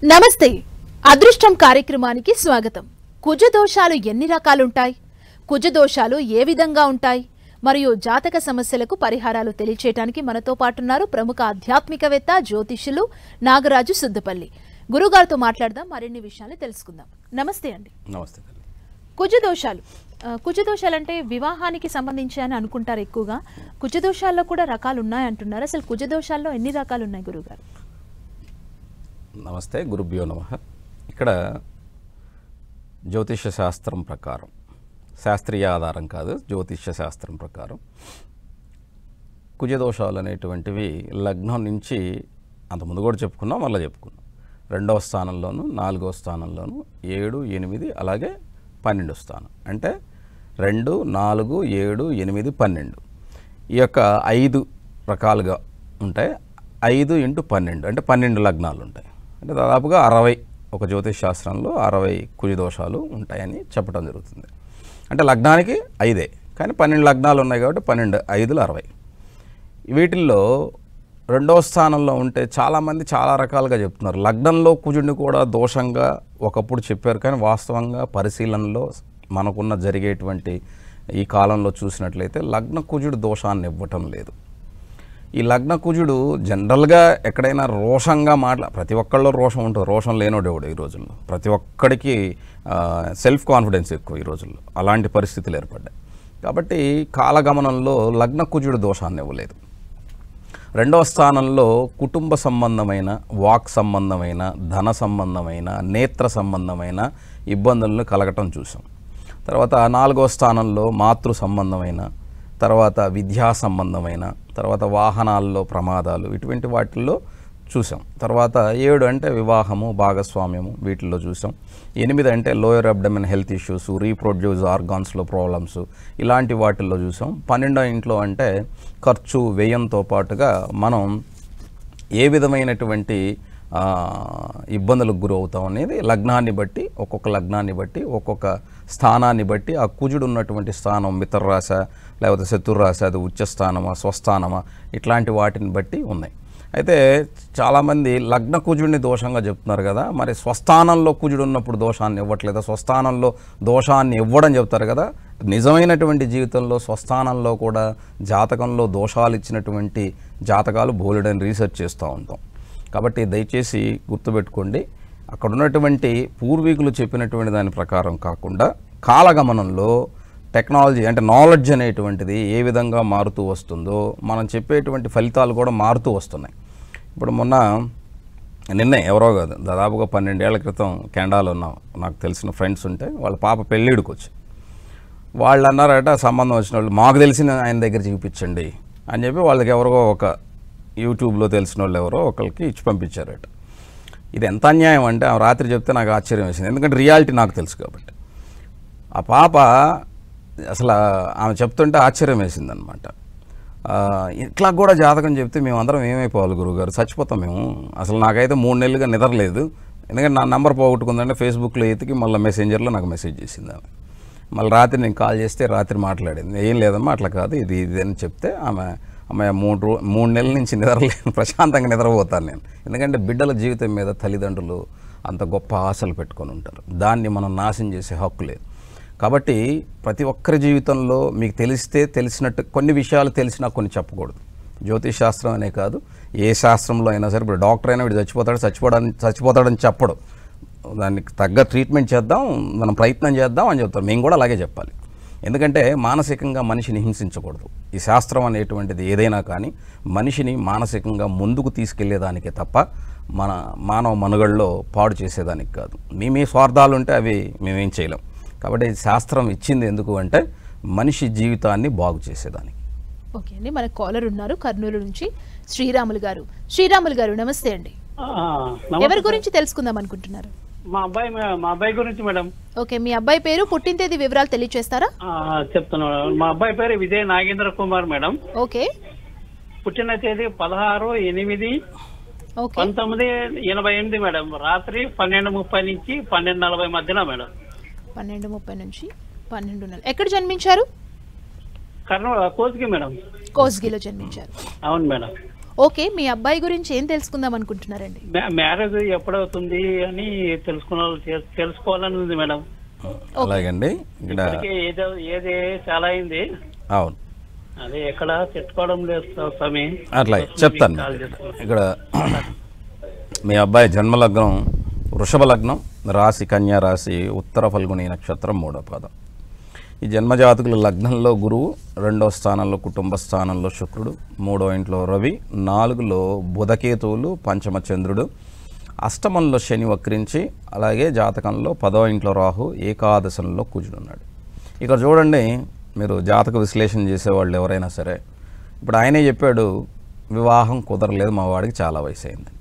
నమస్తే అదృష్టం కార్యక్రమానికి స్వాగతం. కుజదోషాలు ఎన్ని రకాలుంటాయి, కుజదోషాలు ఏ విధంగా ఉంటాయి మరియు జాతక సమస్యలకు పరిహారాలు తెలియచేయడానికి మనతో పాటున్నారు ప్రముఖ ఆధ్యాత్మికవేత్త జ్యోతిష్యులు నాగరాజు సుద్దపల్లి. గురుగారితో మాట్లాడదాం, మరిన్ని విషయాలు తెలుసుకుందాం. నమస్తే అండి. నమస్తే. కుజదోషాలంటే వివాహానికి సంబంధించి అని అనుకుంటారు ఎక్కువగా. కుజదోషాల్లో కూడా రకాలు ఉన్నాయంటున్నారు. అసలు కుజదోషాల్లో ఎన్ని రకాలు ఉన్నాయి గురుగారు? నమస్తే, గురుభ్యో నమః. ఇక్కడ జ్యోతిష శాస్త్రం ప్రకారం, శాస్త్రీయ ఆధారం కాదు, జ్యోతిష శాస్త్రం ప్రకారం కుజదోషాలు అనేటువంటివి లగ్నం నుంచి అంతకుముందు కూడా చెప్పుకున్నాం, మళ్ళీ చెప్పుకున్నాం. 2వ స్థానంలోను, 4వ స్థానంలోను, 7, 8 అలాగే 12 స్థానం. అంటే 2, 4, 7, 8, 12 ఈ యొక్క 5 రకాలుగా ఉంటాయి. 5 × 12 అంటే 12 లగ్నాలు ఉంటాయి. అంటే దాదాపుగా 60 ఒక జ్యోతిష్ శాస్త్రంలో 60 కుజదోషాలు ఉంటాయని చెప్పడం జరుగుతుంది. అంటే లగ్నానికి 5 కానీ 12 లగ్నాలు ఉన్నాయి కాబట్టి 12, 5లు 60. వీటిల్లో 2వ స్థానంలో ఉంటే చాలామంది చాలా రకాలుగా చెప్తున్నారు. లగ్నంలో కుజుడిని కూడా దోషంగా ఒకప్పుడు చెప్పారు, కానీ వాస్తవంగా పరిశీలనలో మనకున్న జరిగేటువంటి ఈ కాలంలో చూసినట్లయితే లగ్న కుజుడు దోషాన్ని ఇవ్వటం లేదు. ఈ లగ్న కుజుడు జనరల్గా ఎక్కడైనా రోషంగా ప్రతి ఒక్కళ్ళలో రోషం ఉంటుంది. రోషం లేనోడు ఎవడు ఈ రోజుల్లో. ప్రతి ఒక్కడికి సెల్ఫ్ కాన్ఫిడెన్స్ ఎక్కువ ఈ రోజుల్లో. అలాంటి పరిస్థితులు ఏర్పడ్డాయి. కాబట్టి కాలగమనంలో లగ్న కుజుడు దోషాన్ని ఇవ్వలేదు. 2వ స్థానంలో కుటుంబ సంబంధమైన, వాక్ సంబంధమైన, ధన సంబంధమైన, నేత్ర సంబంధమైన ఇబ్బందులను కలగటం చూసాం. తర్వాత 4వ స్థానంలో మాతృ సంబంధమైన, తర్వాత విద్యా సంబంధమైన, తర్వాత వాహనాల్లో ప్రమాదాలు, ఇటువంటి వాటిల్లో చూసాం. తర్వాత 7 అంటే వివాహము, భాగస్వామ్యము, వీటిల్లో చూసాం. 8 అంటే lower abdomen health issues, reproduce ఆర్గాన్స్లో ప్రాబ్లమ్స్, ఇలాంటి వాటిల్లో చూసాం. 12వ ఇంట్లో అంటే ఖర్చు, వ్యయంతో పాటుగా మనం ఏ విధమైనటువంటి ఇబ్బందులకు గురవుతాం అనేది లగ్నాన్ని బట్టి, ఒక్కొక్క లగ్నాన్ని బట్టి, ఒక్కొక్క స్థానాన్ని బట్టి, ఆ కుజుడు ఉన్నటువంటి స్థానం మిత్రరాశ లేకపోతే శత్రురాశ, అది ఉచ్చస్థానమా స్వస్థానమా, ఇట్లాంటి వాటిని బట్టి ఉన్నాయి. అయితే చాలామంది లగ్న కుజుడిని దోషంగా చెప్తున్నారు కదా, మరి స్వస్థానంలో కుజుడు ఉన్నప్పుడు దోషాన్ని ఇవ్వట్లేదా, స్వస్థానంలో దోషాన్ని ఇవ్వడం చెప్తారు కదా. నిజమైనటువంటి జీవితంలో స్వస్థానంలో కూడా జాతకంలో దోషాలు ఇచ్చినటువంటి జాతకాలు బోలెడని రీసెర్చ్ చేస్తూ ఉంటాం. కాబట్టి దయచేసి గుర్తుపెట్టుకోండి, అక్కడ ఉన్నటువంటి పూర్వీకులు చెప్పినటువంటి దాని ప్రకారం కాకుండా కాలగమనంలో టెక్నాలజీ అంటే నాలెడ్జ్ అనేటువంటిది ఏ విధంగా మారుతూ వస్తుందో మనం చెప్పేటువంటి ఫలితాలు కూడా మారుతూ వస్తున్నాయి. ఇప్పుడు నిన్నే ఎవరో కాదు, దాదాపుగా 12 ఏళ్ల క్రితం కెనడాలో నాకు తెలిసిన ఫ్రెండ్స్ ఉంటే వాళ్ళ పాప పెళ్ళిడికి వచ్చి వాళ్ళు అన్నారట, సంబంధం వచ్చిన వాళ్ళు మాకు తెలిసిన ఆయన దగ్గర చూపించండి అని చెప్పి వాళ్ళకి ఎవరో ఒక యూట్యూబ్లో తెలిసిన వాళ్ళు ఎవరో ఒకరికి ఇచ్చి పంపించారట. ఇది ఎంత అన్యాయం అంటే ఆమె రాత్రి చెప్తే నాకు ఆశ్చర్యం వేసింది, ఎందుకంటే రియాలిటీ నాకు తెలుసు కాబట్టి. ఆ పాప అసలు ఆమె చెప్తుంటే ఆశ్చర్యం వేసింది అనమాట. ఇట్లా కూడా జాతకం చెప్తే మేమందరం ఏమైపోవాలి గురువుగారు, చచ్చిపోతాం మేము. అసలు నాకైతే 3 నెలలుగా నిద్రలేదు, ఎందుకంటే నా నెంబర్ పోగొట్టుకుందంటే ఫేస్బుక్లో ఎతికి మళ్ళీ మెసెంజర్లో నాకు మెసేజ్ చేసింది ఆమె. మళ్ళీ రాత్రి నేను కాల్ చేస్తే రాత్రి మాట్లాడింది, ఏం లేదమ్మా అట్లా కాదు ఇది అని చెప్తే ఆమె 3 నెలల నుంచి నిద్రలేను, ప్రశాంతంగా నిద్రపోతాను నేను. ఎందుకంటే బిడ్డల జీవితం మీద తల్లిదండ్రులు అంత గొప్ప ఆశలు పెట్టుకొని ఉంటారు, దాన్ని మనం నాశనం చేసే హక్కు లేదు. కాబట్టి ప్రతి ఒక్కరి జీవితంలో మీకు తెలిసినట్టు కొన్ని విషయాలు తెలిసినా కొన్ని చెప్పకూడదు. జ్యోతిష్ శాస్త్రం అనే కాదు, ఏ శాస్త్రంలో అయినా సరే. ఇప్పుడు డాక్టర్ అయినా వీడు చచ్చిపోతాడని చెప్పడు, దానికి తగ్గ ట్రీట్మెంట్ చేద్దాం, మనం ప్రయత్నం చేద్దాం అని చెప్తారు. మేము కూడా అలాగే చెప్పాలి, ఎందుకంటే మానసికంగా మనిషిని హింసించకూడదు. ఈ శాస్త్రం అనేటువంటిది ఏదైనా కానీ మనిషిని మానసికంగా ముందుకు తీసుకెళ్లేదానికే తప్ప మన మానవ మనుగడలో పాడు చేసేదానికి కాదు. మీ స్వార్థాలు ఉంటే అవి మేమేం చేయలేం. కాబట్టి శాస్త్రం ఇచ్చింది ఎందుకు అంటే మనిషి జీవితాన్ని బాగు చేసేదానికి. ఓకే అండి, మన కాలర్ ఉన్నారు కర్నూలు నుంచి, శ్రీరాములు గారు. శ్రీరాములు గారు నమస్తే అండి. ఎవరి గురించి తెలుసుకుందాం అనుకుంటున్నారు? మా అబ్బాయి గురించి మేడం. ఓకే, మీ అబ్బాయి పేరు, పుట్టిన తేదీ వివరాలు తెలియచేస్తారా? చెప్తున్నాను. మా అబ్బాయి పేరు విజయ్ నాగేంద్ర కుమార్ మేడం. ఓకే. పుట్టిన తేదీ 16/8/1988 మేడం. రాత్రి 12:30 నుంచి 12:40 మధ్యన మేడం. 12:30 నుంచి 12:40. ఎక్కడ జన్మించారు? కర్నూలు కోస్గి మేడం. కోస్గిలో జన్మించారు. అవును మేడం. ఓకే, మీ అబ్బాయి గురించి ఏం తెలుసుకుందాం అనుకుంటున్నారండి? మ్యారేజ్ ఎప్పుడవుతుంది అని తెలుసుకోవాలని ఉంది మేడం. అలాగండి. ఇక్కడ ఏది చాలా అయింది. అవును, అదే ఎక్కడ చెప్పుకోవడం లేదు స్వామి. అట్లా చెప్తాను. ఇక్కడ మీ అబ్బాయి జన్మలగ్నం వృషభ లగ్నం, రాశి కన్యా రాశి, ఉత్తర ఫల్గుని నక్షత్రం 3వ పాదం. ఈ జన్మజాతకుల లగ్నంలో గురువు, 2వ స్థానంలో కుటుంబ స్థానంలో శుక్రుడు, 3వ ఇంట్లో రవి, 4లో బుధకేతువులు, పంచమ చంద్రుడు, అష్టమంలో శని వక్రించి, అలాగే జాతకంలో 10వ ఇంట్లో రాహు, ఏకాదశంలో కుజుడు ఉన్నాడు. ఇక్కడ చూడండి, మీరు జాతక విశ్లేషణ చేసేవాళ్ళు ఎవరైనా సరే, ఇప్పుడు ఆయనే చెప్పాడు వివాహం కుదరలేదు, మా వాడికి చాలా వయసు అయింది.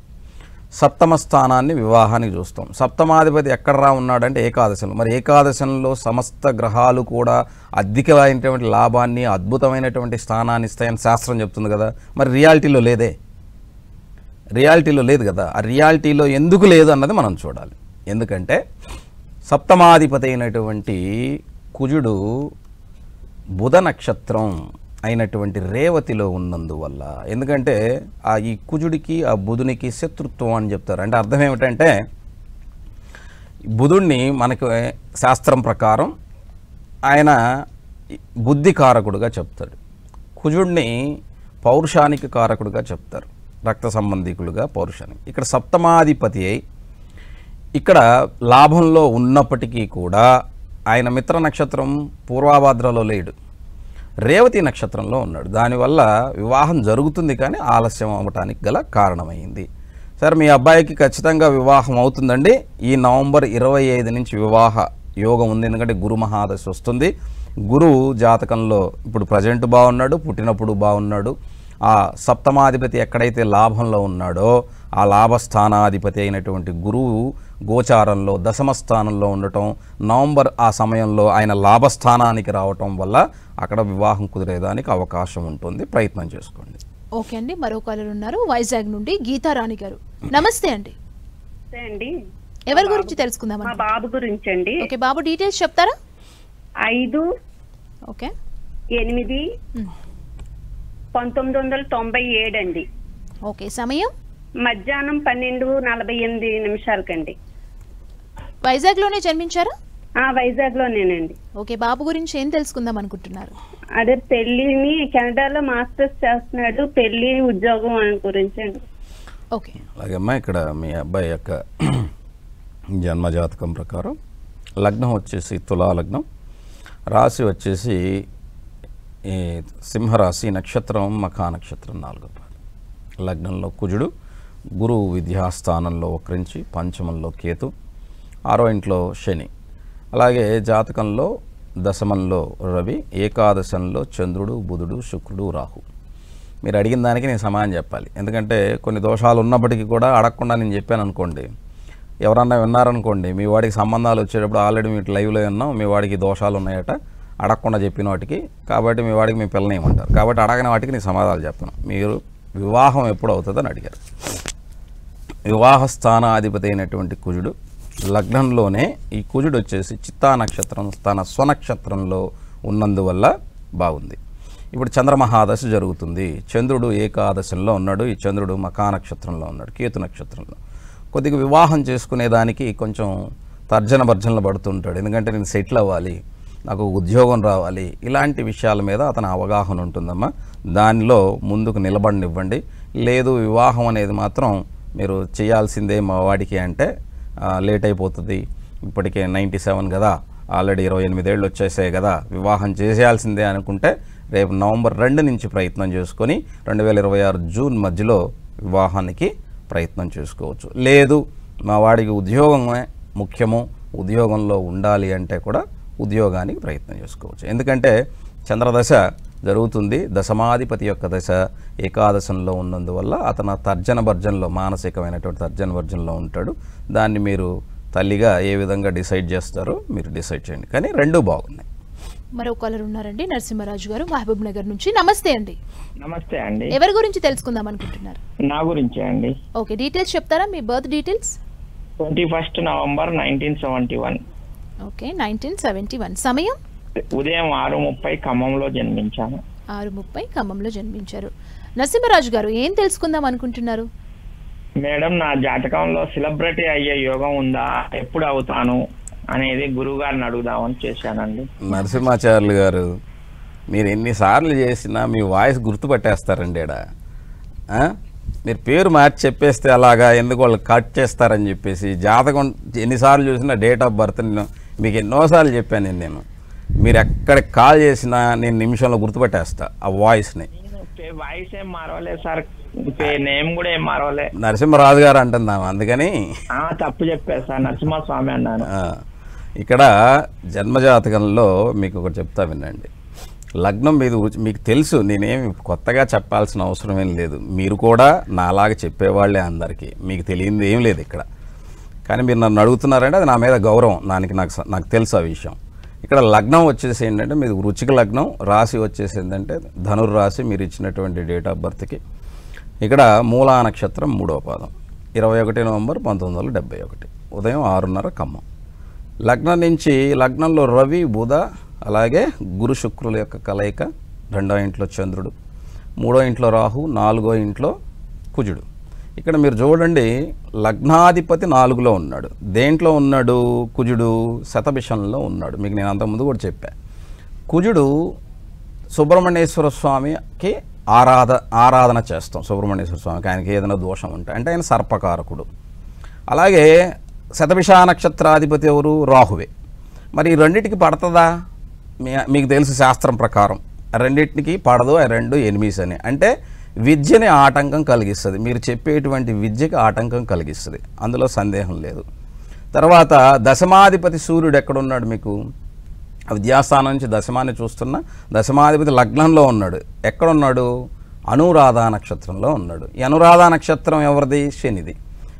సప్తమ స్థానాన్ని వివాహానికి చూస్తాం. సప్తమాధిపతి ఎక్కడరా ఉన్నాడంటే ఏకాదశంలో. మరి ఏకాదశంలో సమస్త గ్రహాలు కూడా అధికమైనటువంటి లాభాన్ని, అద్భుతమైనటువంటి స్థానాన్ని ఇస్తాయని శాస్త్రం చెప్తుంది కదా. మరి రియాలిటీలో లేదే, రియాలిటీలో లేదు కదా. ఆ రియాలిటీలో ఎందుకు లేదు అన్నది మనం చూడాలి. ఎందుకంటే సప్తమాధిపతి అయినటువంటి కుజుడు బుధ నక్షత్రం అయినటువంటి రేవతిలో ఉన్నందువల్ల, ఎందుకంటే ఈ కుజుడికి ఆ బుధునికి శత్రుత్వం అని చెప్తారు. అంటే అర్థం ఏమిటంటే, బుధుడిని మనకు శాస్త్రం ప్రకారం ఆయన బుద్ధి కారకుడుగా చెప్తాడు, కుజుడిని పౌరుషానికి కారకుడుగా చెప్తారు, రక్త సంబంధికులుగా పౌరుషానికి. ఇక్కడ సప్తమాధిపతి అయి ఇక్కడ లాభంలో ఉన్నప్పటికీ కూడా ఆయన మిత్ర నక్షత్రం పూర్వాభాద్రలో లేడు, రేవతి నక్షత్రంలో ఉన్నాడు. దానివల్ల వివాహం జరుగుతుంది కానీ ఆలస్యం అవ్వటానికి గల కారణమైంది. సరే, మీ అబ్బాయికి ఖచ్చితంగా వివాహం అవుతుందండి. ఈ నవంబర్ 25 నుంచి వివాహ యోగం ఉంది. ఎందుకంటే గురు మహాదశ వస్తుంది. గురువు జాతకంలో ఇప్పుడు ప్రజెంట్ బాగున్నాడు, పుట్టినప్పుడు బాగున్నాడు. ఆ సప్తమాధిపతి ఎక్కడైతే లాభంలో ఉన్నాడో ఆ లాభస్థానాధిపతి అయినటువంటి గురువు గోచారంలో దశమ స్థానంలో ఉండటం, నవంబర్ ఆ సమయంలో ఆయన లాభస్థానానికి రావటం వల్ల అక్కడ వివాహం కుదిరేదానికి అవకాశం ఉంటుంది. ప్రయత్నం చేసుకోండి. ఓకే అండి, మరో కాలర్ ఉన్నారు వైజాగ్ నుండి, గీతారాణి గారు. నమస్తే అండి. అండి, ఎవరి గురించి తెలుసుకుందాం? మా బాబు గురించి అండి. ఓకే, బాబు డీటెయిల్స్ చెప్తారా? 5 ఓకే 8 1997 అండి. ఓకే, సమయం మధ్యాహ్నం 12:48 వైజాగ్ లోనే జన్మించారా? వైజాగ్ లోనేనండి. ఓకే, బాబు గురించి ఏం తెలుసుకుందాం అనుకుంటున్నారు? అదే పెళ్లిని కెనడాలో మాస్టర్స్ చేస్తున్నాడు, పెళ్లి ఉద్యోగం గురించి అండి. ఓకే, అలాగే అమ్మా, ఇక్కడ మీ అబ్బాయి యొక్క జన్మజాతకం ప్రకారం లగ్నం వచ్చేసి తులా లగ్నం, రాశి వచ్చేసి ఈ సింహరాశి, నక్షత్రం మఖా నక్షత్రం 4వ పాదం. లగ్నంలో కుజుడు, గురువు విద్యాస్థానంలో వక్రించి, పంచమంలో కేతు, 6వ ఇంట్లో శని, అలాగే జాతకంలో దశమంలో రవి, ఏకాదశంలో చంద్రుడు, బుధుడు, శుక్రుడు, రాహు. మీరు అడిగిన దానికి నేను సమాధానం చెప్పాలి. ఎందుకంటే కొన్ని దోషాలు ఉన్నప్పటికీ కూడా అడగకుండా నేను చెప్పాను అనుకోండి, ఎవరన్నా విన్నారనుకోండి, మీ వాడికి సంబంధాలు వచ్చేటప్పుడు ఆల్రెడీ మీకు లైవ్లో విన్నాం, మీ వాడికి దోషాలు ఉన్నాయట అడగకుండా చెప్పిన వాటికి, కాబట్టి మీ వాడికి మీ పిల్లని ఏమంటారు. కాబట్టి అడగని వాటికి నేను సమాధానాలు చెప్తాను. మీరు వివాహం ఎప్పుడు అవుతుందని అడిగారు. వివాహ స్థానాధిపతి అయినటువంటి కుజుడు లగ్నంలోనే, ఈ కుజుడు వచ్చేసి చిత్తా నక్షత్రం తన స్వనక్షత్రంలో ఉన్నందువల్ల బాగుంది. ఇప్పుడు చంద్రమహాదశ జరుగుతుంది. చంద్రుడు ఏకాదశంలో ఉన్నాడు, ఈ చంద్రుడు మఖా నక్షత్రంలో ఉన్నాడు, కేతు నక్షత్రంలో. కొద్దిగా వివాహం చేసుకునేదానికి కొంచెం తర్జన భర్జనలు పడుతుంటాడు. ఎందుకంటే నేను సెటిల్ అవ్వాలి, నాకు ఉద్యోగం రావాలి, ఇలాంటి విషయాల మీద అతని అవగాహన ఉంటుందమ్మా. దానిలో ముందుకు నిలబడనివ్వండి. లేదు వివాహం అనేది మాత్రం మీరు చేయాల్సిందే మా వాడికి అంటే లేట్ అయిపోతుంది, ఇప్పటికే 97 కదా, ఆల్రెడీ 28 ఏళ్ళు వచ్చేసాయి కదా, వివాహం చేసేయాల్సిందే అనుకుంటే రేపు నవంబర్ 2 నుంచి ప్రయత్నం చేసుకొని 2026 జూన్ మధ్యలో వివాహానికి ప్రయత్నం చేసుకోవచ్చు. లేదు మా వాడికి ఉద్యోగమే ముఖ్యము, ఉద్యోగంలో ఉండాలి అంటే కూడా ఉద్యోగానికి ప్రయత్నం చేసుకోవచ్చు. ఎందుకంటే చంద్రదశ జరుగుతుంది, దశమాధిపతి యొక్క దశ ఏకాదశంలో ఉన్నందువల్ల అతను తర్జన భర్జనలో, మానసికమైనటువంటి తర్జన భర్జనలో ఉంటాడు. దాన్ని మీరు తల్లిగా ఏ విధంగా డిసైడ్ చేస్తారో మీరు డిసైడ్ చేయండి. కానీ రెండూ బాగున్నాయి. మరో కాలర్ ఉన్నారండి, నరసింహరాజు గారు, మహబూబ్ నగర్ నుంచి. నమస్తే అండి. నమస్తే అండి. ఎవరి గురించి తెలుసుకుందాం అనుకుంటున్నారు? నా గురించే అండి. ఓకే, డీటెయిల్స్ చెప్తారా? మీ బర్త్ డీటెయిల్స్. 21 నవంబర్ 1971. ఓకే, 1971. సమయం ఉదయం 6:30 ఖమ్మంలో జన్మించాను. 6:30 ఖమ్మంలో జన్మించారు. నరసింహరాజు గారు ఏం తెలుసుకుందాం అనుకుంటున్నారు? మేడం, నా జాతకంలో సెలబ్రిటీ అయ్యే యోగం ఉందా, ఎప్పుడు అవుతాను అనేది గురువు గారిని అడుగుదామని చేశానండి. నరసింహాచార్యులు గారు, మీరు ఎన్నిసార్లు చేసినా మీ వాయిస్ గుర్తుపట్టేస్తారండి ఈడ. మీరు పేరు మార్చి చెప్పేస్తే అలాగా ఎందుకు వాళ్ళు కట్ చేస్తారని చెప్పేసి జాతకం ఎన్నిసార్లు చూసినా డేట్ ఆఫ్ బర్త్ మీకు ఎన్నోసార్లు చెప్పాను నేను. మీరు ఎక్కడికి కాల్ చేసినా నేను నిమిషంలో గుర్తుపట్టేస్తా ఆ వాయిస్ని. వాయిస్ ఏం మారవలేదు సార్, నేమ్ కూడా ఏం మారవలే. నరసింహరాజు గారు అంటున్నాము, అందుకని తప్పు చెప్పారు సార్, నరసింహస్వామి అన్నాను. ఇక్కడ జన్మజాతకంలో మీకు ఒకటి చెప్తా వినండి. లగ్నం మీద మీకు తెలుసు, నేనేమి కొత్తగా చెప్పాల్సిన అవసరం ఏం లేదు. మీరు కూడా నాలాగా చెప్పేవాళ్లే అందరికీ, మీకు తెలియంది ఏం లేదు ఇక్కడ. కానీ మీరు నన్ను అడుగుతున్నారంటే అది నా మీద గౌరవం, నాకు తెలుసు ఆ విషయం. ఇక్కడ లగ్నం వచ్చేసి ఏంటంటే మీది వృచ్చిక లగ్నం, రాశి వచ్చేసి ఏంటంటే ధనుర్రాశి, మీరు ఇచ్చినటువంటి డేట్ ఆఫ్ బర్త్కి. ఇక్కడ మూలా నక్షత్రం 3వ పాదం, 21 నవంబర్ 1971, ఉదయం 6:30 ఖమ్మం. లగ్నం నుంచి లగ్నంలో రవి, బుధ, అలాగే గురు శుక్రుల యొక్క కలయిక. 2వ ఇంట్లో చంద్రుడు, 3వ ఇంట్లో రాహు, 4వ ఇంట్లో కుజుడు. ఇక్కడ మీరు చూడండి, లగ్నాధిపతి 4లో ఉన్నాడు. దేంట్లో ఉన్నాడు? కుజుడు శతభిషంలో ఉన్నాడు. మీకు నేను అంతకుముందు కూడా చెప్పా. కుజుడు సుబ్రహ్మణ్యేశ్వర స్వామికి ఆరాధన చేస్తాం. సుబ్రహ్మణ్యేశ్వర స్వామికి ఆయనకి ఏదైనా దోషం ఉంటే, అంటే ఆయన సర్పకారకుడు. అలాగే శతభిష నక్షత్రాధిపతి ఎవరు? రాహువే. మరి ఈ రెండింటికి పడుతుందా? మీకు తెలుసు శాస్త్రం ప్రకారం రెండింటికి పడదు. ఆ 2 ఎనిమిస్ అని, అంటే విద్యని ఆటంకం కలిగిస్తుంది. మీరు చెప్పేటువంటి విద్యకి ఆటంకం కలిగిస్తుంది, అందులో సందేహం లేదు. తర్వాత దశమాధిపతి సూర్యుడు ఎక్కడున్నాడు? మీకు విద్యాస్థానం నుంచి దశమాన్ని చూస్తున్నా, దశమాధిపతి లగ్నంలో ఉన్నాడు. ఎక్కడున్నాడు? అనురాధ నక్షత్రంలో ఉన్నాడు. ఈ అనురాధ నక్షత్రం ఎవరిది? శనిది.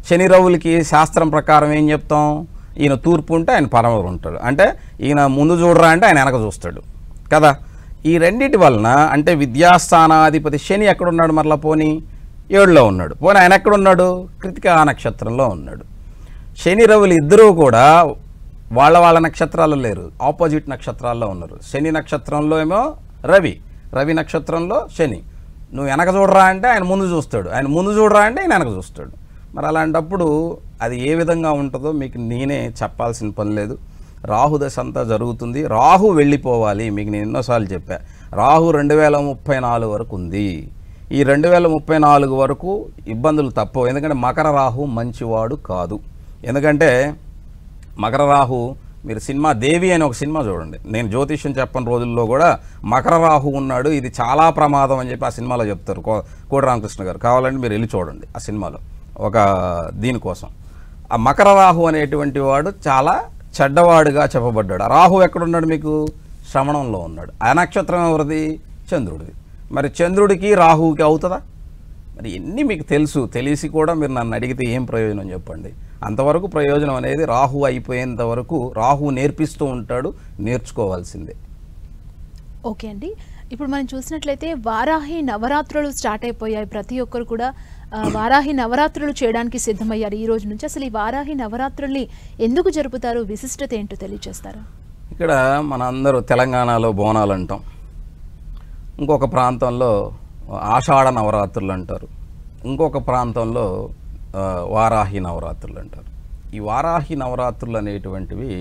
శని రవులకి శాస్త్రం ప్రకారం ఏం చెప్తాం? ఈయన తూర్పు ఉంటే ఆయన పరమరు ఉంటాడు, అంటే ఈయన ముందు చూడరా అంటే ఆయన వెనక చూస్తాడు కదా. ఈ రెండింటి వలన అంటే విద్యాస్థానాధిపతి శని ఎక్కడున్నాడు? మరలా పోనీ 7లో ఉన్నాడు. పోనీ ఆయన ఎక్కడున్నాడు? కృతికా నక్షత్రంలో ఉన్నాడు. శని రవులు ఇద్దరూ కూడా వాళ్ళ నక్షత్రాల్లో లేరు, ఆపోజిట్ నక్షత్రాల్లో ఉన్నారు. శని నక్షత్రంలో ఏమో రవి నక్షత్రంలో శని. నువ్వు వెనక చూడరా అంటే ఆయన ముందు చూస్తాడు, ఆయన ముందు చూడరా అంటే ఆయన వెనక చూస్తాడు. మరి అలాంటప్పుడు అది ఏ విధంగా ఉంటుందో మీకు నేనే చెప్పాల్సిన పని లేదు. రాహు దశ అంతా జరుగుతుంది. రాహు వెళ్ళిపోవాలి. మీకు నేను ఎన్నోసార్లు చెప్పా, రాహు 2034 వరకు ఉంది. ఈ 2034 వరకు ఇబ్బందులు తప్పవు. ఎందుకంటే మకర రాహు మంచివాడు కాదు. ఎందుకంటే మకర రాహు, మీరు సినిమా దేవి అని ఒక సినిమా చూడండి. నేను జ్యోతిష్యం చెప్పని రోజుల్లో కూడా మకర రాహు ఉన్నాడు, ఇది చాలా ప్రమాదం అని చెప్పి ఆ సినిమాలో చెప్తారు కోడి రామకృష్ణ గారు. కావాలంటే మీరు వెళ్ళి చూడండి ఆ సినిమాలో ఒక దీనికోసం. ఆ మకర రాహు అనేటువంటి వాడు చాలా చెడ్డవాడుగా చెప్పబడ్డాడు. ఆ రాహు ఎక్కడున్నాడు? మీకు శ్రవణంలో ఉన్నాడు. ఆ నక్షత్రం ఎవరిది? చంద్రుడిది. మరి చంద్రుడికి రాహువుకి అవుతుందా? మరి ఎన్ని మీకు తెలుసు, తెలిసి కూడా మీరు నన్ను అడిగితే ఏం ప్రయోజనం చెప్పండి? అంతవరకు ప్రయోజనం అనేది రాహు అయిపోయేంత వరకు రాహు నేర్పిస్తూ ఉంటాడు, నేర్చుకోవాల్సిందే. ఓకే అండి, ఇప్పుడు మనం చూసినట్లయితే వారాహి నవరాత్రులు స్టార్ట్ అయిపోయాయి. ప్రతి ఒక్కరు కూడా వారాహి నవరాత్రులు చేయడానికి సిద్ధమయ్యారు ఈ రోజు నుంచి. అసలు ఈ వారాహి నవరాత్రుల్ని ఎందుకు జరుపుతారు? విశిష్టత ఏంటో తెలియజేస్తారా? ఇక్కడ మన అందరూ తెలంగాణలో బోనాలు అంటాం, ఇంకొక ప్రాంతంలో ఆషాఢ నవరాత్రులు అంటారు, ఇంకొక ప్రాంతంలో వారాహి నవరాత్రులు అంటారు. ఈ వారాహి నవరాత్రులు అనేటువంటివి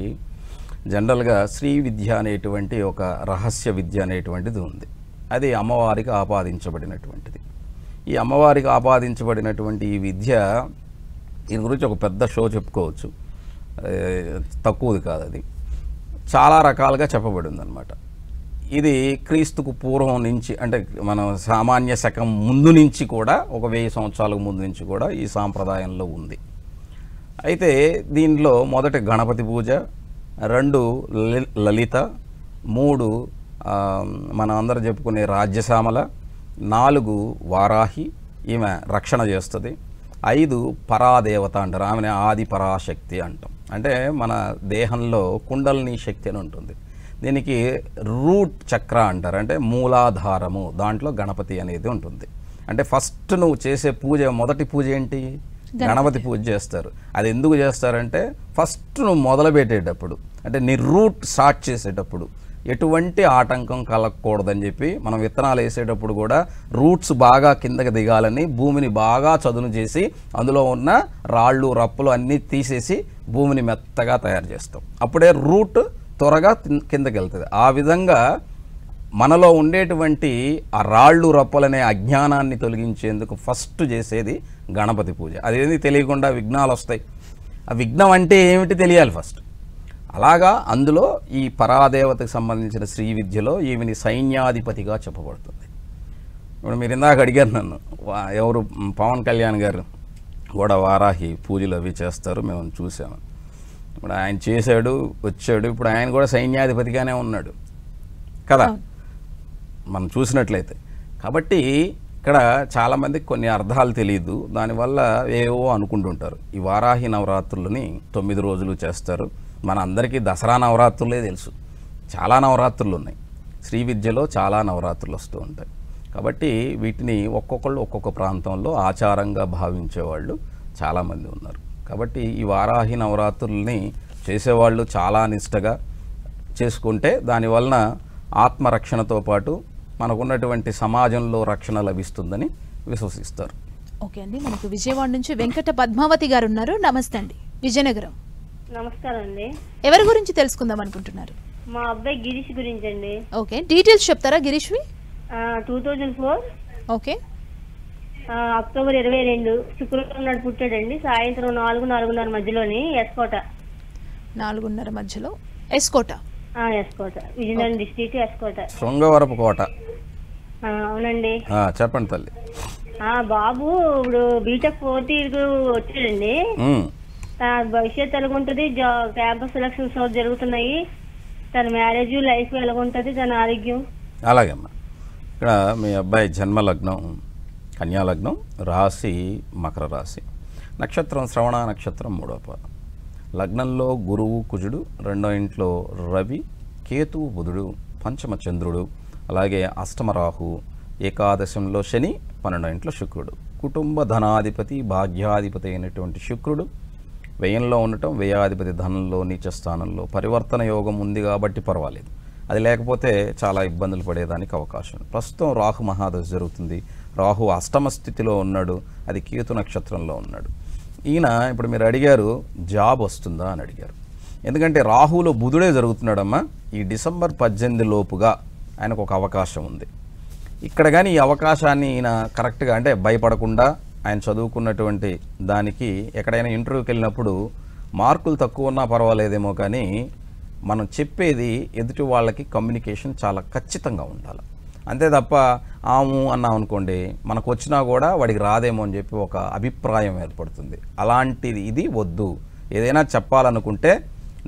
జనరల్గా శ్రీ విద్య అనేటువంటి ఒక రహస్య విద్య అనేటువంటిది ఉంది. అది అమ్మవారికి ఆపాదించబడినటువంటిది. ఈ అమ్మవారికి ఆపాదించబడినటువంటి ఈ విద్య, దీని గురించి ఒక పెద్ద షో చెప్పుకోవచ్చు, తక్కువది కాదు. అది చాలా రకాలుగా చెప్పబడింది అనమాట. ఇది క్రీస్తుకు పూర్వం నుంచి, అంటే మన సామాన్య శకం ముందు నుంచి కూడా, ఒక 1000 సంవత్సరాలకు ముందు నుంచి కూడా ఈ సాంప్రదాయంలో ఉంది. అయితే దీనిలో మొదటి గణపతి పూజ, 2 లలిత, 3 మనం అందరూ చెప్పుకునే రాజ్యశామల, 4 వారాహి, ఈమె రక్షణ చేస్తుంది, 5 పరాదేవత అంటారు, ఆమెనే ఆది పరాశక్తి అంటాం. అంటే మన దేహంలో కుండలిని శక్తి అని ఉంటుంది. దీనికి రూట్ చక్ర అంటారు, అంటే మూలాధారము, దాంట్లో గణపతి అనేది ఉంటుంది. అంటే ఫస్ట్ నువ్వు చేసే పూజ, మొదటి పూజ ఏంటి? గణపతి పూజ చేస్తారు. అది ఎందుకు చేస్తారంటే ఫస్ట్ నువ్వు మొదలు పెట్టేటప్పుడు అంటే నీ రూట్ స్టార్ట్ చేసేటప్పుడు ఎటువంటి ఆటంకం కలగకూడదని చెప్పి మనం విత్తనాలు వేసేటప్పుడు కూడా రూట్స్ బాగా కిందకి దిగాలని భూమిని బాగా చదును చేసి అందులో ఉన్న రాళ్ళు రప్పులు అన్నీ తీసేసి భూమిని మెత్తగా తయారు చేస్తాం. అప్పుడే రూట్ త్వరగా కిందకి వెళ్తుంది. ఆ విధంగా మనలో ఉండేటువంటి ఆ రాళ్ళు రప్పలనే అజ్ఞానాన్ని తొలగించేందుకు ఫస్ట్ చేసేది గణపతి పూజ. అదేది తెలియకుండా విఘ్నాలు వస్తాయి. ఆ విఘ్నం అంటే ఏమిటి తెలియాలి ఫస్ట్. అలాగా అందులో ఈ పరాదేవతకు సంబంధించిన శ్రీ విద్యలో ఈమెని సైన్యాధిపతిగా చెప్పబడుతుంది. ఇప్పుడు మీరు ఇందాక అడిగారు నన్ను, ఎవరు పవన్ కళ్యాణ్ గారు కూడా వారాహి పూజలు అవి చేస్తారు, మేము చూసాము. ఇప్పుడు ఆయన చేశాడు, వచ్చాడు, ఇప్పుడు ఆయన కూడా సైన్యాధిపతిగానే ఉన్నాడు కదా మనం చూసినట్లయితే. కాబట్టి ఇక్కడ చాలామందికి కొన్ని అర్థాలు తెలియదు, దానివల్ల ఏవో అనుకుంటుంటారు. ఈ వారాహి నవరాత్రులని 9 రోజులు చేస్తారు. మన అందరికీ దసరా నవరాత్రులే తెలుసు, చాలా నవరాత్రులు ఉన్నాయి. శ్రీ విద్యలో చాలా నవరాత్రులు వస్తూ ఉంటాయి. కాబట్టి వీటిని ఒక్కొక్కళ్ళు ఒక్కొక్క ప్రాంతంలో ఆచారంగా భావించేవాళ్ళు చాలామంది ఉన్నారు. కాబట్టి ఈ వారాహి నవరాత్రుల్ని చేసేవాళ్ళు చాలా నిష్టగా చేసుకుంటే దానివలన ఆత్మరక్షణతో పాటు మనకున్నటువంటి సమాజంలో రక్షణ లభిస్తుందని విశ్వసిస్తారు. ఓకే అండి, మనకు విజయవాడ నుంచి వెంకట పద్మావతి గారు ఉన్నారు. నమస్తే అండి. విజయనగరం. నమస్కారం అండి. ఎవరి గురించి తెలుసుకుందాం అనుకుంటున్నారు? మా అబ్బాయి గిరీష్ గురించి అండి. ఓకే, డీటెయిల్స్ చెప్తారా గిరీష్వి? 2004 ఓకే, అక్టోబర్ 22 శుక్రవారం నాడు పుట్టాడండి. సాయంత్రం 4-4:30 మధ్యలోని ఎస్కోట. 4:30 మధ్యలో ఎస్కోట. ఎస్కోట, విజయనగరం డిస్ట్రిక్ట్ ఎస్కోట. శృంగవరపు కోట. అవునండి. చెప్పండి తల్లి. బాబు ఇప్పుడు బీటెక్ 4th ఇయర్ వచ్చాడండి. భవిష్యత్తు ఎలాగుంటుంది, క్యాంపస్ సెలక్షన్స్ జరుగుతున్నాయి, తన మ్యారేజ్ లైఫ్ ఎలాగుంటుంది, తన ఆరోగ్యం? అలాగేమ్మా, ఇక్కడ మీ అబ్బాయి జన్మ లగ్నం కన్యా లగ్నం, రాశి మకర రాశి, నక్షత్రం శ్రవణ నక్షత్రం 3వ పాదం. లగ్నంలో గురువు కుజుడు, 2వ ఇంట్లో రవి, కేతువు బుధుడు, పంచమ చంద్రుడు, అలాగే అష్టమ రాహు, ఏకాదశంలో శని, 12వ ఇంట్లో శుక్రుడు. కుటుంబ ధనాధిపతి భాగ్యాధిపతి అయినటువంటి శుక్రుడు వ్యయంలో ఉండటం, వ్యయాధిపతి ధనంలో నీచ స్థానంలో. పరివర్తన యోగం ఉంది కాబట్టి పర్వాలేదు, అది లేకపోతే చాలా ఇబ్బందులు పడేదానికి అవకాశం. ప్రస్తుతం రాహు మహాదశ జరుగుతుంది. రాహు అష్టమ స్థితిలో ఉన్నాడు, అది కేతు నక్షత్రంలో ఉన్నాడు. ఈయన ఇప్పుడు మీరు అడిగారు జాబ్ వస్తుందా అని అడిగారు. ఎందుకంటే రాహులో బుధుడే జరుగుతున్నాడమ్మా. ఈ డిసెంబర్ 18 లోపుగా ఆయనకు ఒక అవకాశం ఉంది. ఇక్కడ కానీ ఈ అవకాశాన్ని ఈయన కరెక్ట్గా అంటే భయపడకుండా ఆయన చదువుకున్నటువంటి దానికి ఎక్కడైనా ఇంటర్వ్యూకి వెళ్ళినప్పుడు మార్కులు తక్కువ ఉన్నా పర్వాలేదేమో, కానీ మనం చెప్పేది ఎదుటి వాళ్ళకి కమ్యూనికేషన్ చాలా ఖచ్చితంగా ఉండాలి. అంతే తప్ప ఆము అన్నాం అనుకోండి, మనకు వచ్చినా కూడా వాడికి రాదేమో అని చెప్పి ఒక అభిప్రాయం ఏర్పడుతుంది. అలాంటిది ఇది వద్దు. ఏదైనా చెప్పాలనుకుంటే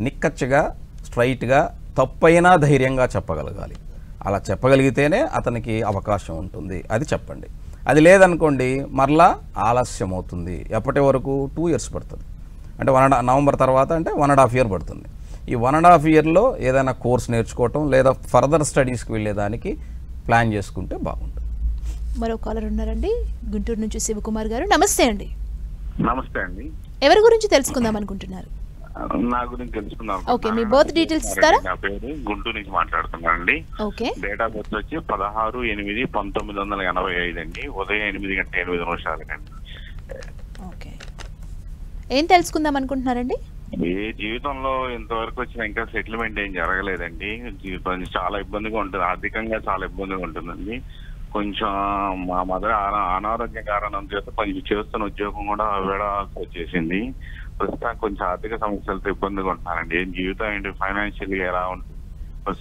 నిక్కచ్చిగా స్ట్రైట్గా తప్పైనా ధైర్యంగా చెప్పగలగాలి. అలా చెప్పగలిగితేనే అతనికి అవకాశం ఉంటుంది. అది చెప్పండి. అది లేదనుకోండి మరలా ఆలస్యం అవుతుంది. ఎప్పటి వరకు 2 years పడుతుంది. అంటే నవంబర్ తర్వాత అంటే 1.5 year పడుతుంది. ఈ 1.5 yearలో ఏదైనా కోర్స్ నేర్చుకోవటం లేదా ఫర్దర్ స్టడీస్కి వెళ్ళేదానికి ప్లాన్ చేసుకుంటే బాగుంటుంది. మరో కాలర్ ఉన్నారండి, గుంటూరు నుంచి శివకుమార్ గారు. నమస్తే అండి. నమస్తే అండి. ఎవరి గురించి తెలుసుకుందాం అనుకుంటున్నారు? నా గురించి తెలుసుకుందాం. ఓకే, మీ బర్త్ డీటెయిల్స్ ఇస్తారా? నా పేరు గుంటూరు నుంచి మాట్లాడుతున్నానండి. ఓకే, డేట్ ఆఫ్ బర్త్ వచ్చి 16/8/1985 అండి. ఉదయం 8:08 అండి. ఓకే, ఏం తెలుసుకుందాం అనుకుంటున్నారండి? ఏ జీవితంలో ఇంతవరకు వచ్చిన ఇంకా సెటిల్మెంట్ ఏం జరగలేదండి. జీవితం చాలా ఇబ్బందిగా ఉంటుంది, ఆర్థికంగా చాలా ఇబ్బందిగా ఉంటుందండి. కొంచెం మా మదర్ అనారోగ్య కారణం చేత కొంచెం చేస్తున్న ఉద్యోగం కూడా వేడాల్సి వచ్చేసింది. ప్రస్తుతం కొంచెం ఆర్థిక సమస్యలతో ఇబ్బందిగా ఉంటున్నానండి. ఏం జీవితం ఏంటి, ఫైనాన్షియల్గా ఎలా ఉంటుంది,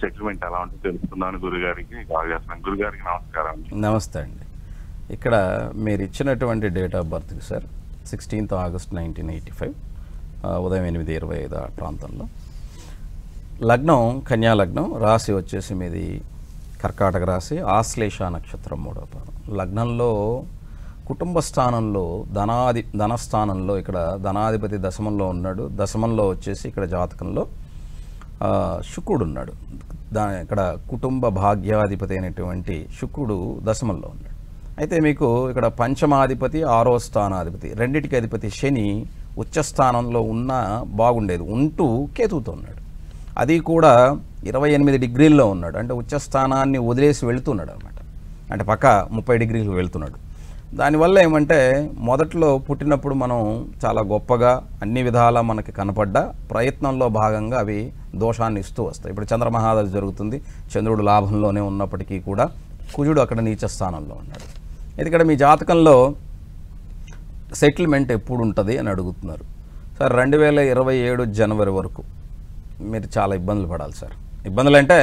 సెటిల్మెంట్ ఎలా ఉంటుంది తెలుసుకుందామని గురుగారికి కాల్ చేస్తున్నాను. గురుగారికి నమస్కారం. నమస్తే అండి. ఇక్కడ మీరు ఇచ్చినటువంటి డేట్ ఆఫ్ బర్త్కి సార్ 16th August 1985 ఉదయం 8:25 ఆ ప్రాంతంలో. లగ్నం కన్యా లగ్నం, రాశి వచ్చేసి మీది కర్కాటక రాశి, ఆశ్లేష నక్షత్రం 3వ పాదం. లగ్నంలో కుటుంబ స్థానంలో ధనస్థానంలో ఇక్కడ ధనాధిపతి దశమంలో ఉన్నాడు. దశమంలో వచ్చేసి ఇక్కడ జాతకంలో శుక్రుడు ఉన్నాడు. ఇక్కడ కుటుంబ భాగ్యాధిపతి అయినటువంటి శుక్రుడు దశమంలో ఉన్నాడు. అయితే మీకు ఇక్కడ పంచమాధిపతి 6వ స్థానాధిపతి రెండిటికి అధిపతి శని ఉచ్చస్థానంలో ఉన్న బాగుండేది, ఉంటూ కేతువుతో ఉన్నాడు. అది కూడా 28 డిగ్రీల్లో ఉన్నాడు, అంటే ఉచ్చస్థానాన్ని వదిలేసి వెళుతున్నాడు అనమాట, అంటే పక్క 30 డిగ్రీలు వెళ్తున్నాడు. దానివల్ల ఏమంటే మొదట్లో పుట్టినప్పుడు మనం చాలా గొప్పగా అన్ని విధాలా మనకి కనపడ్డా ప్రయత్నంలో భాగంగా అవి దోషాన్ని ఇస్తూ వస్తాయి. ఇప్పుడు చంద్రమహాదశ జరుగుతుంది, చంద్రుడు లాభంలోనే ఉన్నప్పటికీ కూడా కుజుడు అక్కడ నీచ స్థానంలో ఉన్నాడు. ఎందుకంటే మీ జాతకంలో సెటిల్మెంట్ ఎప్పుడు ఉంటుంది అని అడుగుతున్నారు సార్. 2027 జనవరి వరకు మీరు చాలా ఇబ్బందులు పడాలి సార్. ఇబ్బందులు అంటే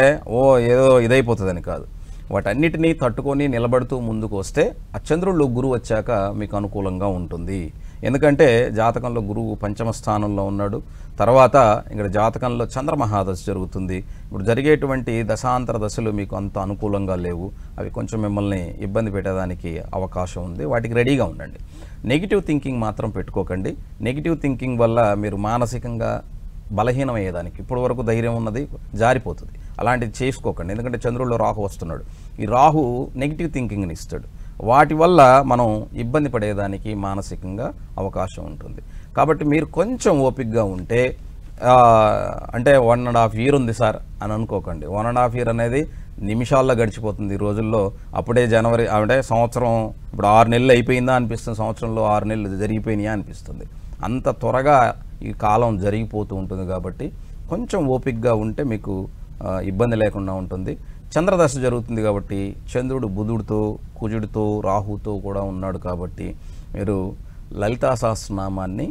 ఏదో ఇదైపోతుందని కాదు, వాటన్నిటినీ తట్టుకొని నిలబడుతూ ముందుకు వస్తే ఆ చంద్రుల్లో గురువు వచ్చాక మీకు అనుకూలంగా ఉంటుంది. ఎందుకంటే జాతకంలో గురువు పంచమ స్థానంలో ఉన్నాడు. తర్వాత ఇక్కడ జాతకంలో చంద్రమహాదశ జరుగుతుంది. ఇప్పుడు జరిగేటువంటి దశాంతర దశలు మీకు అంత అనుకూలంగా లేవు, అవి కొంచెం మిమ్మల్ని ఇబ్బంది పెట్టడానికి అవకాశం ఉంది. వాటికి రెడీగా ఉండండి. నెగిటివ్ థింకింగ్ మాత్రం పెట్టుకోకండి. నెగిటివ్ థింకింగ్ వల్ల మీరు మానసికంగా బలహీనమయ్యేదానికి, ఇప్పటి వరకు ధైర్యం ఉన్నది జారిపోతుంది. అలాంటిది చేసుకోకండి. ఎందుకంటే చంద్రుల్లో రాహు వస్తున్నాడు. ఈ రాహు నెగిటివ్ థింకింగ్ని ఇస్తాడు. వాటి వల్ల మనం ఇబ్బంది పడేదానికి మానసికంగా అవకాశం ఉంటుంది. కాబట్టి మీరు కొంచెం ఓపికగా ఉంటే, అంటే 1.5 year ఉంది సార్ అని అనుకోకండి. 1.5 year అనేది నిమిషాల్లో గడిచిపోతుంది ఈ రోజుల్లో. అప్పుడే జనవరి అంటే సంవత్సరం ఇప్పుడు 6 నెలలు అయిపోయిందా అనిపిస్తుంది, సంవత్సరంలో 6 నెలలు జరిగిపోయినాయా అనిపిస్తుంది. అంత త్వరగా ఈ కాలం జరిగిపోతూ ఉంటుంది. కాబట్టి కొంచెం ఓపికగా ఉంటే మీకు ఇబ్బంది లేకుండా ఉంటుంది. చంద్రదశ జరుగుతుంది కాబట్టి చంద్రుడు బుధుడితో, కుజుడితో, రాహుతో కూడా ఉన్నాడు. కాబట్టి మీరు లలితా సహస్రనామాన్ని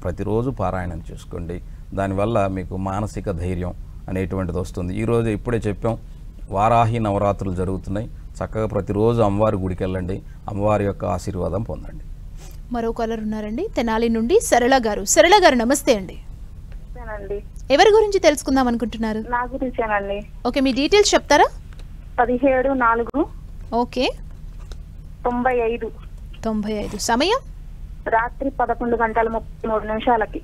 ప్రతిరోజు పారాయణం చేసుకోండి. దానివల్ల మీకు మానసిక ధైర్యం అనేటువంటిది వస్తుంది. ఈరోజు ఇప్పుడే చెప్పాం, వారాహి నవరాత్రులు జరుగుతున్నాయి. చక్కగా ప్రతిరోజు అమ్మవారి గుడికి వెళ్ళండి, అమ్మవారి యొక్క ఆశీర్వాదం పొందండి. మరో కాలర్ ఉన్నారండి, తెనాలి నుండి సరళ గారు. సరళ గారు నమస్తే అండి. ఎవరి గురించి తెలుసుకుందాం అనుకుంటున్నారు? నా గురించేనండి. ఓకే, మీ డీటెయిల్స్ చెప్తారా? 17/4. ఓకే. 95. సమయం రాత్రి 11:33.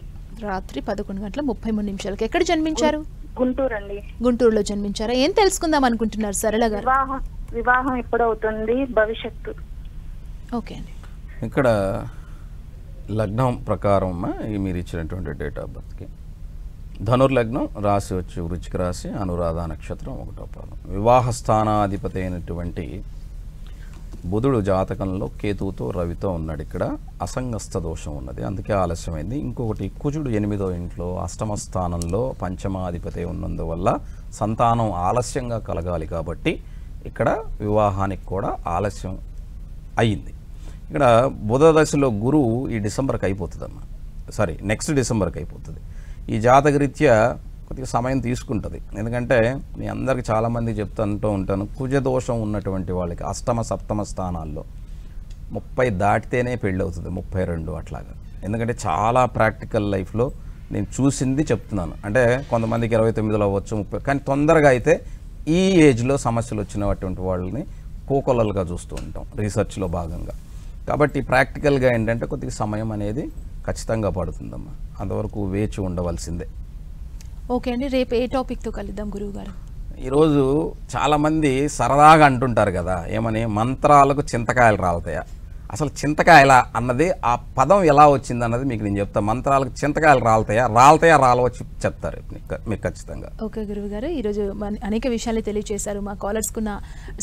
రాత్రి 11:33. ఎక్కడ జన్మించారు? గుంటూరు అండి. గుంటూరులో జన్మించారా? ఏం తెలుసుకుందాం అనుకుంటున్నారు సరళ గారు? వివాహం ఎప్పుడవుతుంది, భవిష్యత్తు. ఓకే అండి. ఇక్కడ లగ్నం ప్రకారం మీరు ఇచ్చినటువంటి డేట్ ఆఫ్ బర్త్కి ధనుర్లగ్నం, రాశి వచ్చి వృశ్చిక రాశి, అనురాధ నక్షత్రం, 1వ పాదం. వివాహ స్థానాధిపతి అయినటువంటి బుధుడు జాతకంలో కేతువుతో రవితో ఉన్నాడు. ఇక్కడ అసంగస్థ దోషం ఉన్నది, అందుకే ఆలస్యమైంది. ఇంకొకటి కుజుడు 8వ ఇంట్లో అష్టమ స్థానంలో పంచమాధిపతి ఉన్నందువల్ల సంతానం ఆలస్యంగా కలగాలి. కాబట్టి ఇక్కడ వివాహానికి కూడా ఆలస్యం అయ్యింది. ఇక్కడ బుధ దశలో గురువు ఈ డిసెంబర్కి అయిపోతుందమ్మా, నెక్స్ట్ డిసెంబర్కి అయిపోతుంది. ఈ జాతకరీత్యా కొద్దిగా సమయం తీసుకుంటుంది. ఎందుకంటే మీ అందరికి చాలామంది చెప్తుంటూ ఉంటాను, కుజదోషం ఉన్నటువంటి వాళ్ళకి అష్టమ సప్తమ స్థానాల్లో 30 దాటితేనే పెళ్ళి అవుతుంది, 32 అట్లాగా. ఎందుకంటే చాలా ప్రాక్టికల్ లైఫ్లో నేను చూసింది చెప్తున్నాను. అంటే కొంతమందికి 29లో అవ్వచ్చు, 30, కానీ తొందరగా అయితే ఈ ఏజ్లో సమస్యలు వచ్చినటువంటి వాళ్ళని కోకొల్లలుగా చూస్తూ ఉంటాం రీసెర్చ్లో భాగంగా. కాబట్టి ప్రాక్టికల్గా ఏంటంటే కొద్దిగా సమయం అనేది ఖచ్చితంగా పడుతుందమ్మా, అంతవరకు వేచి ఉండవలసిందే. ఓకే అండి, రేపు ఏ టాపిక్తో కలుద్దాం గురువు గారు? ఈరోజు చాలామంది సరదాగా అంటుంటారు కదా, ఏమని, మంత్రాలకు చింతకాయలు రాలుతాయా? అసలు చింతకాయల అన్నది ఆ పదం ఎలా వచ్చింది అన్నది మీకు నేను చెప్తాను. మంత్రాలకు చింతకాయలు రాలుతాయా రాలవచ్చి చెప్తారు మీకు ఖచ్చితంగా. ఓకే గురువు గారు, ఈరోజు అనేక విషయాలు తెలియజేశారు. మా కాలర్స్కున్న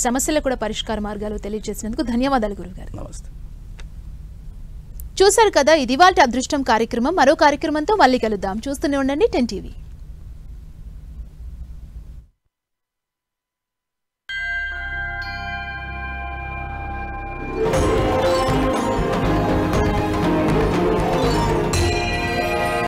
సమస్యలకు కూడా పరిష్కార మార్గాలు తెలియజేసినందుకు ధన్యవాదాలు గురువు గారు. నమస్తే. చూశారు కదా, ఇది వాటి అదృష్టం కార్యక్రమం. మరో కార్యక్రమంతో మళ్ళీ కలుద్దాం. చూస్తూనే ఉండండి 10 TV.